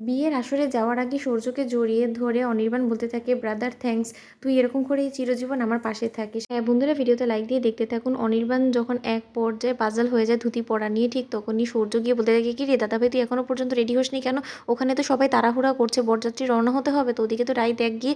বিয়ের আসরে যাওয়ার আগে সূর্যকে জড়িয়ে ধরে অনির্বাণ বলতে থাকে, ব্রাদার থ্যাঙ্কস, তুই এরকম করেই চিরজীবন আমার পাশে থাকিস। হ্যাঁ বন্ধুরা, ভিডিওতে লাইক দিয়ে দেখতে থাকুন। অনির্বাণ যখন এক পর্যায়ে পাজল হয়ে যায় ধুতি পরা নিয়ে, ঠিক তখনই সূর্য গিয়ে বলতে থাকে, কি রে দাদাভাই, তুই এখনো পর্যন্ত রেডি হসনি কেন? ওখানে তো সবাই তাড়াহুড়া করছে, বরযাত্রী রওনা হতে হবে, তো ওদিকে তো রাই দেখ গিয়ে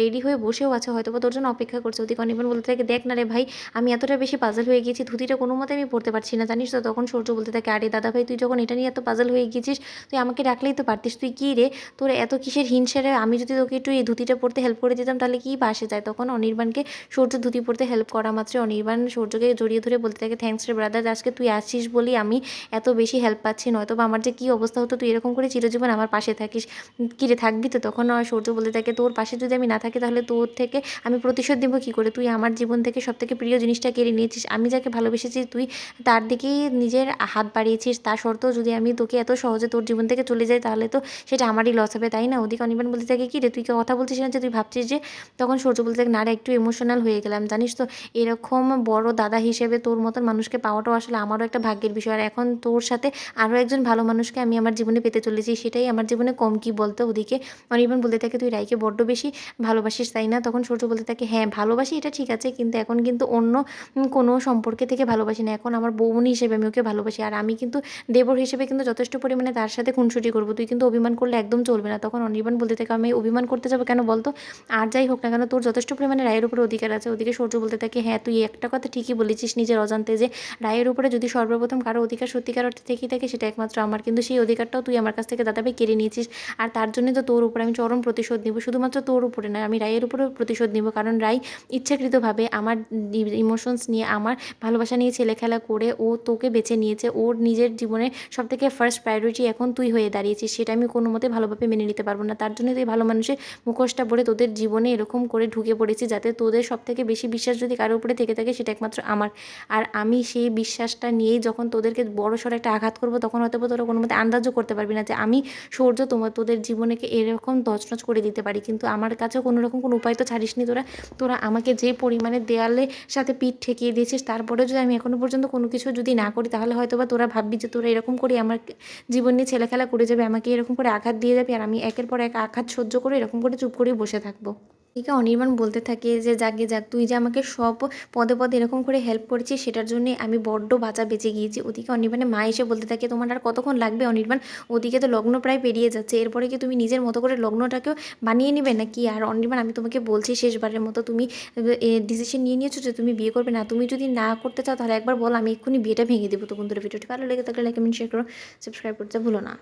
রেডি হয়ে বসেও আছে, হয়তো বা তোর জন্য অপেক্ষা করছে। ওদিকে অনির্বাণ বলতে থাকে, দেখ না রে ভাই, আমি এতটা বেশি পাজল হয়ে গিয়েছি, ধুতিটা কোনো মতে আমি পড়তে পারছি না, জানিস তো। তখন সূর্য বলতে থাকে, আরে দাদাভাই, তুই যখন এটা নিয়ে এত পাজল হয়ে গিয়েছিস, তুই আমাকে ডাকলেই তো পারতিস, তুই কী রে, তোর এত কিসের হিংসা রে? আমি যদি তোকে একটু এই ধুতিটা পরতে হেল্প করে দিতাম তাহলে কী বা আসে যায়। তখন অনির্বাণকে সূর্য ধুতি পরতে হেল্প করা মাত্রই অনির্বাণ সূর্যকে জড়িয়ে ধরে বলতে থাকে, থ্যাঙ্কস রে ব্রাদার, আজকে তুই আসছিস বলি আমি এত বেশি হেল্প পাচ্ছি, নয়তো বা আমার যে কী অবস্থা হতো, তুই এরকম করে চিরজীবন আমার পাশে থাকিস, কী রে থাকবি তো? তখন সূর্য বলতে থাকে, তোর পাশে যদি আমি না থাকি তাহলে তোর থেকে আমি প্রতিশোধ দেবো কী করে? তুই আমার জীবন থেকে সবথেকে প্রিয় জিনিসটা কেড়ে নিয়েছিস, আমি যাকে ভালোবেসেছি তুই তার দিকেই নিজের হাত বাড়িয়েছিস, তা সত্ত্বেও যদি আমি তোকে এত সহজে তোর জীবন থেকে চলে যাই তাহলে তো সেটা আমারই লস হবে, তাই না? ওদিকে অনির্বাণ বলতে থাকে, কী রে তুই কথা বলছিস না যে, তুই ভাবছিস যে? তখন সূর্য বলতে থাকে, না রে, একটু ইমোশনাল হয়ে গেলাম, জানিস তো। এরকম বড় দাদা হিসেবে তোর মতন মানুষকে পাওয়াটাও আসলে আমারও একটা ভাগ্যের বিষয়, আর এখন তোর সাথে আরও একজন ভালো মানুষকে আমি আমার জীবনে পেতে চলেছি, সেটাই আমার জীবনে কম কি বলতো? ওদিকে অনির্বাণ বলতে থাকে, তুই রাইকে বড্ড বেশি ভালোবাসিস তাই না? তখন সূর্য বলতে থাকে, হ্যাঁ ভালোবাসি, এটা ঠিক আছে, কিন্তু এখন কিন্তু অন্য কোনো সম্পর্কে থেকে ভালোবাসি না, এখন আমার বৌমনি হিসেবে আমি ওকে ভালোবাসি, আর আমি কিন্তু দেবর হিসেবে কিন্তু যথেষ্ট পরিমাণে তার সাথে খুনসুটি করবো, তুই কিন্তু অভিমান করলে একদম চলবে না। তখন অনির্বাণ বলতে থাকে, আমি অভিমান করতে যাবো কেন বলতো? আর যাই হোক না কেন, তোর যথেষ্ট পরিমাণে রায়ের উপরে অধিকার আছে। ওদিকে সূর্য বলতে থাকে, হ্যাঁ তুই একটা কথা ঠিকই বলেছিস নিজের অজান্তে, যে রায়ের উপরে যদি সর্বপ্রথম কারো অধিকার সত্যিকার অর্থে থেকেই থাকে সেটা একমাত্র আমার, কিন্তু সেই অধিকারটাও তুই আমার কাছ থেকে দাদাভাই কেড়ে নিয়েছিস, আর তার জন্য তো তোর উপরে আমি চরম প্রতিশোধ নিব, শুধুমাত্র তোর উপরে নয়, আমি রায়ের উপরেও প্রতিশোধ নিব, কারণ রাই ইচ্ছাকৃতভাবে আমার ইমোশনস নিয়ে, আমার ভালোবাসা নিয়ে ছেলেখেলা করে ও তোকে বেছে নিয়েছে, ওর নিজের জীবনে সবথেকে ফার্স্ট প্রায়োরিটি এখন তুই হয়ে দাঁড়িয়েছিস, সেটা আমি কোনো মতে ভালোভাবে মেনে নিতে পারবো না, তার জন্য তুই ভালো মানুষের মুখোশটা পরে তোদের জীবনে এরকম করে ঢুকে পড়েছি, যাতে তোদের সবথেকে বেশি বিশ্বাস যদি কারোর উপরে থেকে থাকে সেটা একমাত্র আমার, আর আমি সেই বিশ্বাসটা নিয়েই যখন তোদেরকে বড়সড় একটা আঘাত করবো, তখন হয়তো তোরা কোনো মতে আন্দাজও করতে পারবি না যে আমি সূর্য তোদের জীবনেকে এরকম তছনছ করে দিতে পারি, কিন্তু আমার কাছেও কোনো রকম কোনো উপায় তো ছাড়িসনি তোরা। তোরা আমাকে যে পরিমাণে দেয়ালের সাথে পিঠ ঠেকিয়ে দিয়েছিস, তারপরেও যদি আমি এখনো পর্যন্ত কোনো কিছু যদি না করি, তাহলে হয়তো বা তোরা ভাববি যে তোরা এরকম করে আমার জীবন নিয়ে ছেলেখেলা করে যাবে, আমাকে এরকম করে আঘাত দিয়ে যাবে, আর আমি একের পর এক আঘাত সহ্য করে এরকম করে চুপ করেই বসে থাকবো। এদিকে অনির্বাণ বলতে থাকে যে, যাকে যাক, তুই যে আমাকে সব পদে পদে এরকম করে হেল্প করেছিস সেটার জন্যে আমি বড্ড বাঁচা বেঁচে গিয়েছি। ওদিকে অনির্বাণের মা এসে বলতে থাকে, তোমার আর কতক্ষণ লাগবে অনির্বাণ? ওদিকে তো লগ্ন প্রায় পেরিয়ে যাচ্ছে, এরপরে কি তুমি নিজের মতো করে লগ্নটাকেও বানিয়ে নিবে নাকি? আর অনির্বাণ, আমি তোমাকে বলছি শেষবারের মতো, তুমি ডিসিশন নিয়ে নিয়েছো যে তুমি বিয়ে করবে না, তুমি যদি না করতে চাও তাহলে একবার বল, আমি এক্ষুনি বিয়েটা ভেঙে দেবো। তো বন্ধুরা, ভিডিওটি ভালো লেগে থাকলে লাইক কমেন্ট শেয়ার করো, সাবস্ক্রাইব করতে ভুলো না।